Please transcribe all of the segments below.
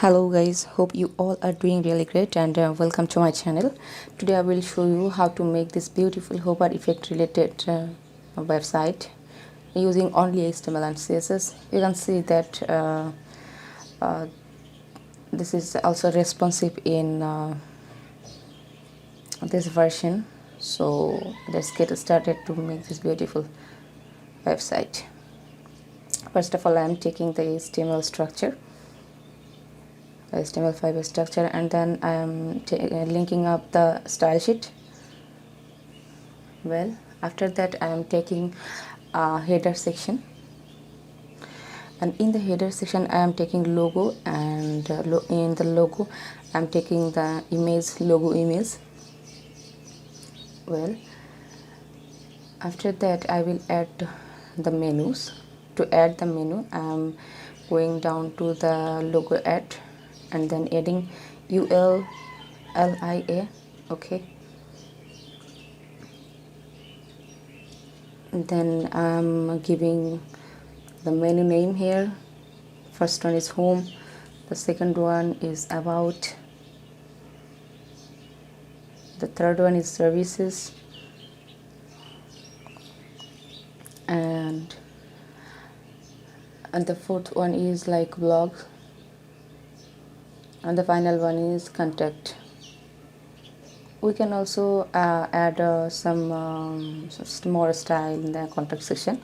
Hello guys, hope you all are doing really great and welcome to my channel. Today I will show you how to make this beautiful hover effect related website using only HTML and CSS. You can see that this is also responsive in this version. So let's get started to make this beautiful website. First of all, I am taking the HTML structure, HTML5 structure, and then I am linking up the style sheet. Well, after that I am taking a header section, and in the header section I am taking logo, and in the logo I am taking the image, logo image. Well, after that I will add the menus. To add the menu, I am going down to the logo add and then adding ULLIA. Okay, and then I'm giving the menu name here. First one is home, the second one is about, the third one is services, and the fourth one is like blog, and the final one is contact. We can also add some more style in the contact section.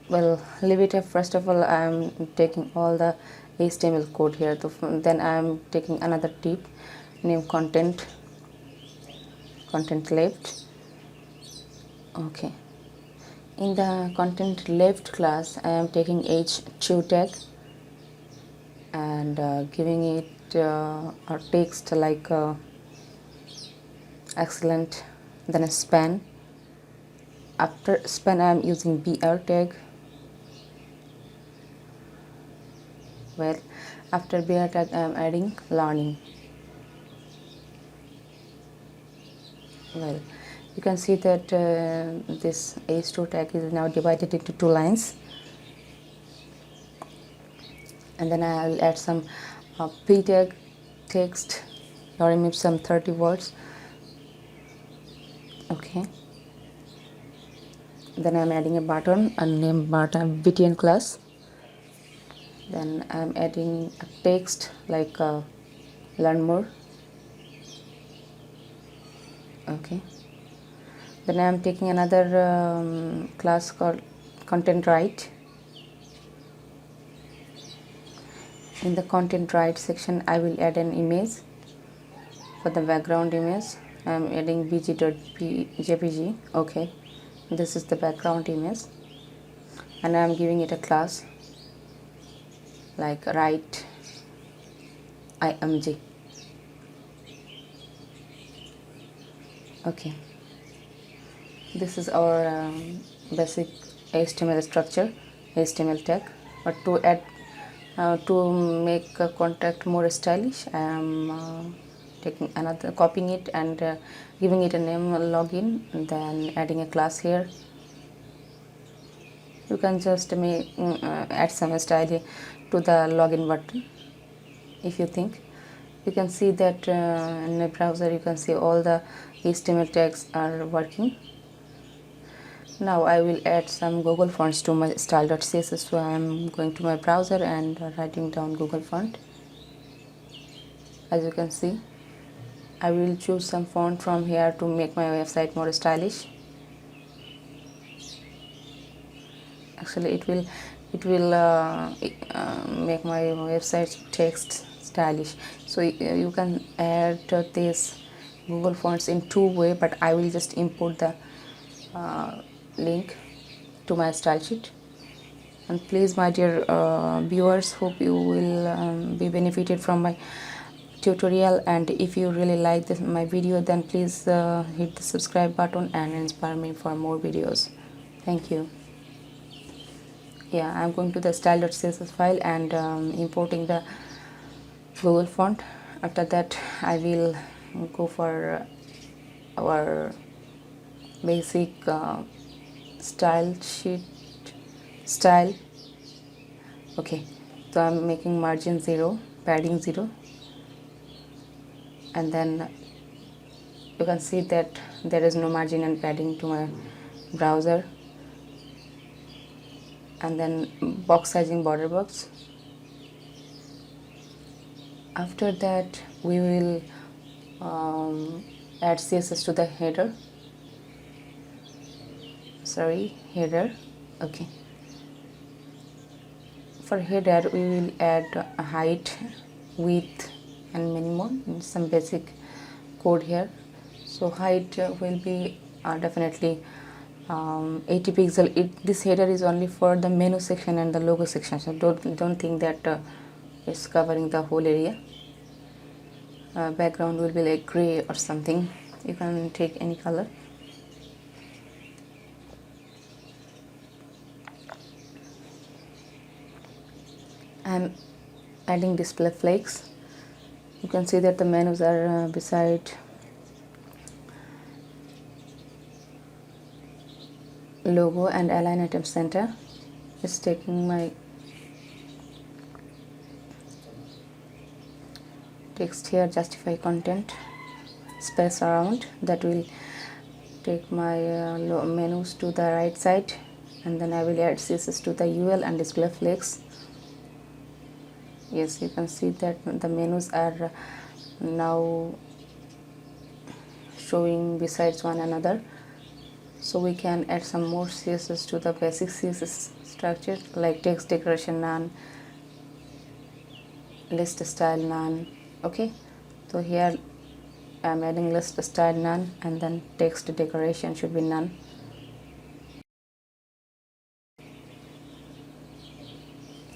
Well, leave it up. First of all, I am taking all the HTML code here. Then I am taking another tip, name content left. Okay, in the content left class I am taking h2 tag and giving it a text like excellent, then a span. After span I am using br tag. Well, after br tag I am adding learning. Well, you can see that this h2 tag is now divided into two lines, and then I will add some p tag text or remove some 30 words. Okay, then I'm adding a button and name button btn class. Then I'm adding a text like learn more. Okay, then I'm taking another class called content right. In the content right section I will add an image. For the background image I am adding bg.jpg. okay, this is the background image, and I am giving it a class like right img. Okay, this is our basic HTML structure, HTML tag. But to add to make contact more stylish, I am taking another, copying it and giving it a name login, and then adding a class here. You can just add some style to the login button if you think. You can see that in my browser you can see all the HTML tags are working. Now I will add some Google fonts to my style.css. So I am going to my browser and writing down Google font. As you can see, I will choose some font from here to make my website more stylish. Actually it will make my website text stylish. So you can add this Google fonts in two way, but I will just import the link to my style sheet. And please, my dear viewers, hope you will be benefited from my tutorial, and if you really like my video, then please hit the subscribe button and inspire me for more videos. Thank you. Yeah, I'm going to the style.css file and importing the Google font. After that I will go for our basic style sheet style. Okay, so I'm making margin 0, padding 0, and then you can see that there is no margin and padding to my browser. And then box sizing border box. After that we will add CSS to the header. Okay, for header we will add a height, width and minimum, some basic code here. So height will be definitely 80 pixel. This header is only for the menu section and the logo section, so don't think that it's covering the whole area. Background will be like gray or something. You can take any color. I'm adding display flags. You can see that the menus are beside logo and align item center. It's taking my text here, justify content, space around. That will take my menus to the right side, and then I will add CSS to the UL and display flags. Yes, you can see that the menus are now showing besides one another. So we can add some more CSS to the basic CSS structure, like text decoration none, list style none. Okay, so here I'm adding list style none, and then text decoration should be none.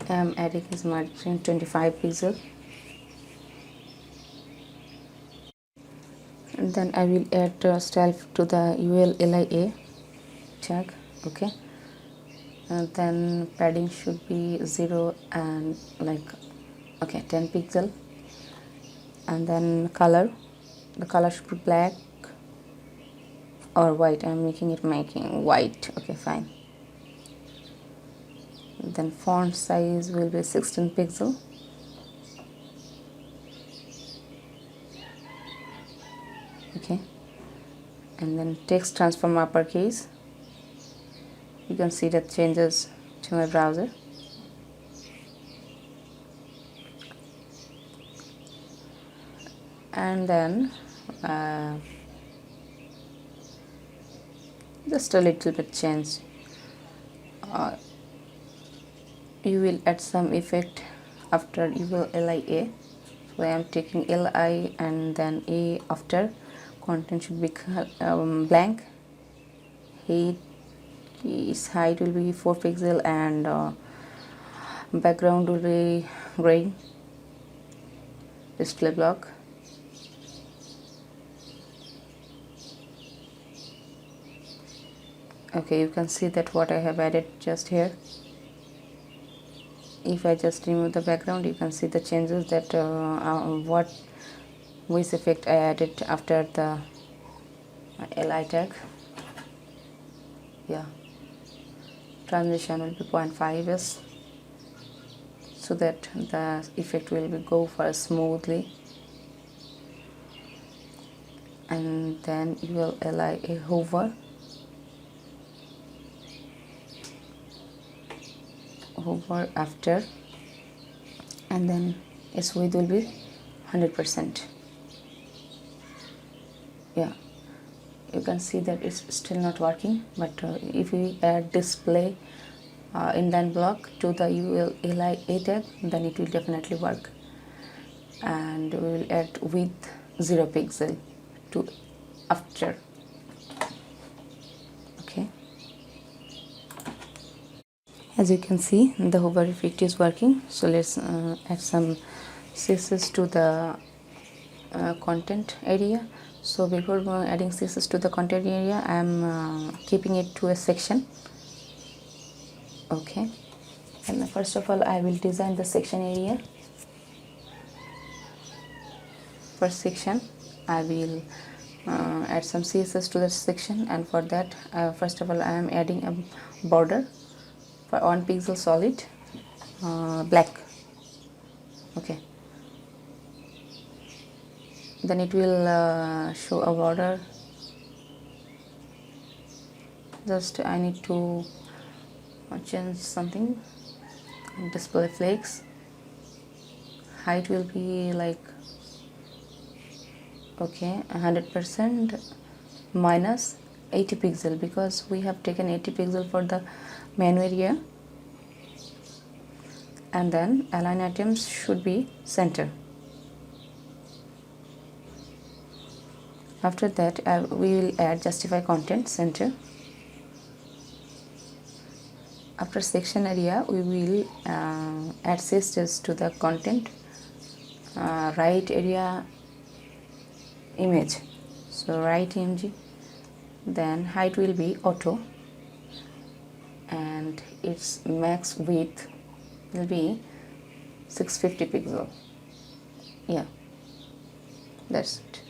I'm adding this margin 25 pixel, and then I will add style to the ULLIA tag. Okay, and then padding should be 0 and like 10 pixel, and then color, the color should be black or white. I'm making white. Okay, fine. Then font size will be 16 pixel. Okay, and then text transform uppercase. You can see that changes to my browser. And then just a little bit change. You will add some effect after LIA. So I am taking LI and then A after. Content should be blank. Height will be 4 pixel, and background will be gray. Display block. Okay, you can see that what I have added just here. If I just remove the background, you can see the changes that which effect I added after the li tag. Yeah, transition will be 0.5s, so that the effect will go for smoothly. And then you will li a hover after, and then its width will be 100%. Yeah, you can see that it's still not working, but if we add display inline block to the ULLIA tag, then it will definitely work. And we will add width 0 pixel to after. Okay, as you can see, the hover effect is working. So let's add some CSS to the content area. So before adding CSS to the content area, I am keeping it to a section. Okay, and first of all I will design the section area. First section, I will add some CSS to the section, and for that first of all I am adding a border for 1 pixel solid. black. Okay, then it will show a border. Just I need to change something. Display flakes, height will be like, okay, 100% minus 80 pixel, because we have taken 80 pixel for the menu area. And then align items should be center. After that we will add justify content center. After section area we will add CSS to the content right area image. So right image, then height will be auto, and its max width will be 650 pixel. Yeah, that's it.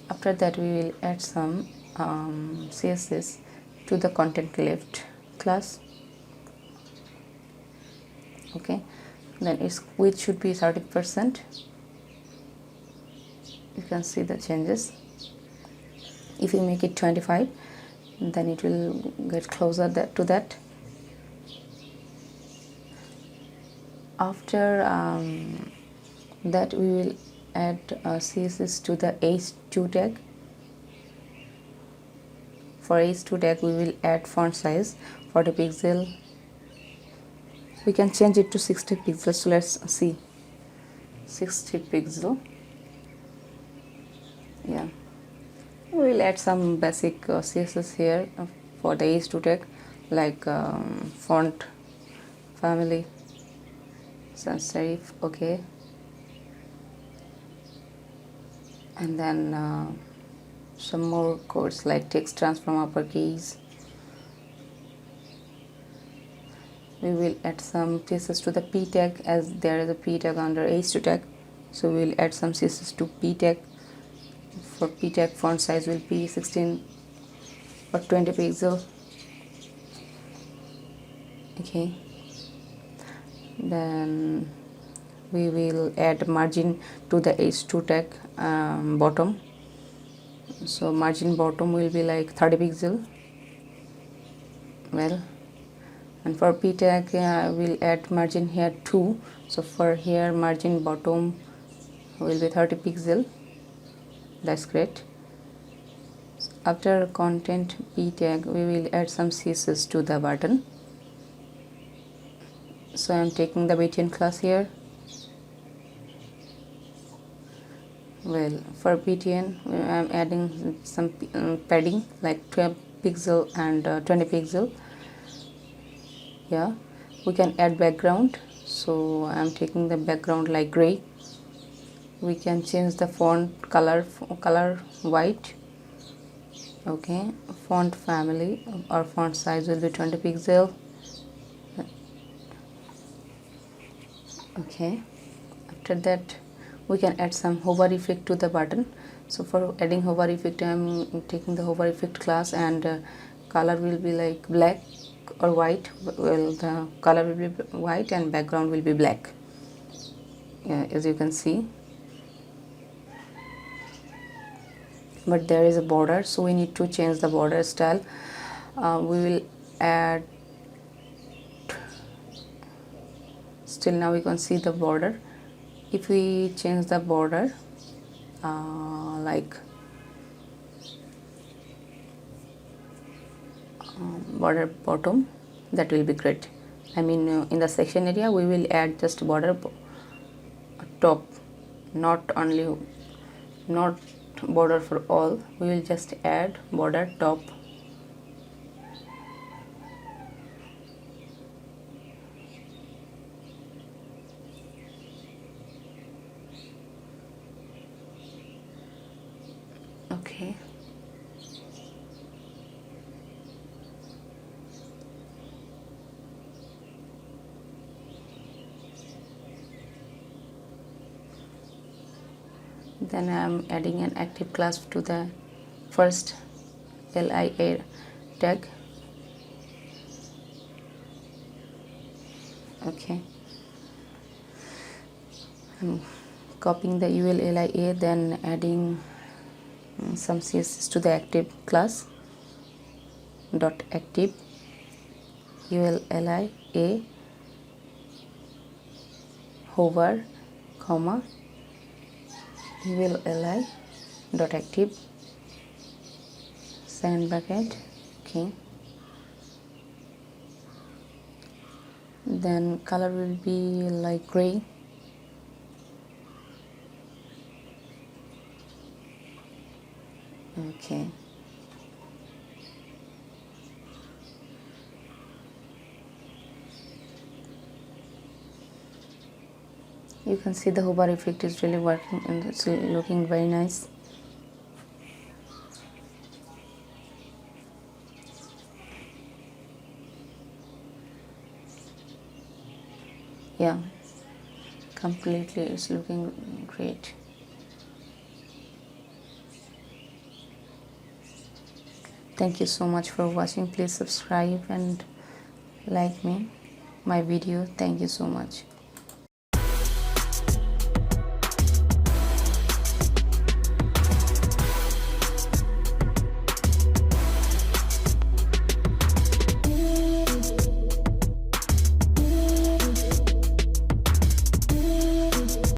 After that we will add some CSS to the content left class. Okay, then its width should be 30%. You can see the changes. If you make it 25, then it will get closer to that. After that we will add CSS to the h2 tag. For h2 tag we will add font size 40 pixel. We can change it to 60 pixels. So let's see, 60 pixel. Yeah, we will add some basic CSS here for the h2 tag, like font family, sans serif. Okay, and then some more codes like text transform uppercase. We will add some CSS to the p tag, as there is a p tag under h2 tag, so we will add some CSS to p tag. For p tag font size will be 16 or 20 pixel. Okay, then we will add margin to the h2 tag bottom. So margin bottom will be like 30 pixel. Well, and for p tag we'll add margin here too. So for here margin bottom will be 30 pixel. That's great. After content p tag we will add some CSS to the button. So I am taking the btn class here. Well, for btn I am adding some padding like 12 pixel and 20 pixel. Yeah, we can add background, so I am taking the background like gray. We can change the font color white. Okay, font family or font size will be 20 pixel. Okay, after that we can add some hover effect to the button. So for adding hover effect I am taking the hover effect class, and color will be like black or white. Well, the color will be white and background will be black. Yeah, as you can see, but there is a border, so we need to change the border style. We will add, still now we can see the border. If we change the border like border bottom, that will be great. I mean in the section area we will add just border top, not border for all. We will just add border top. Okay, then I am adding an active class to the first lia tag. Okay, I'm copying the ULLIA, then adding some CSS to the active class. Dot active ULLIA hover comma ULLI dot active sand bracket. Okay, then color will be like gray. Okay, you can see the hover effect is really working and it's looking very nice. Yeah, completely it's looking great. Thank you so much for watching. Please subscribe and like my video. Thank you so much.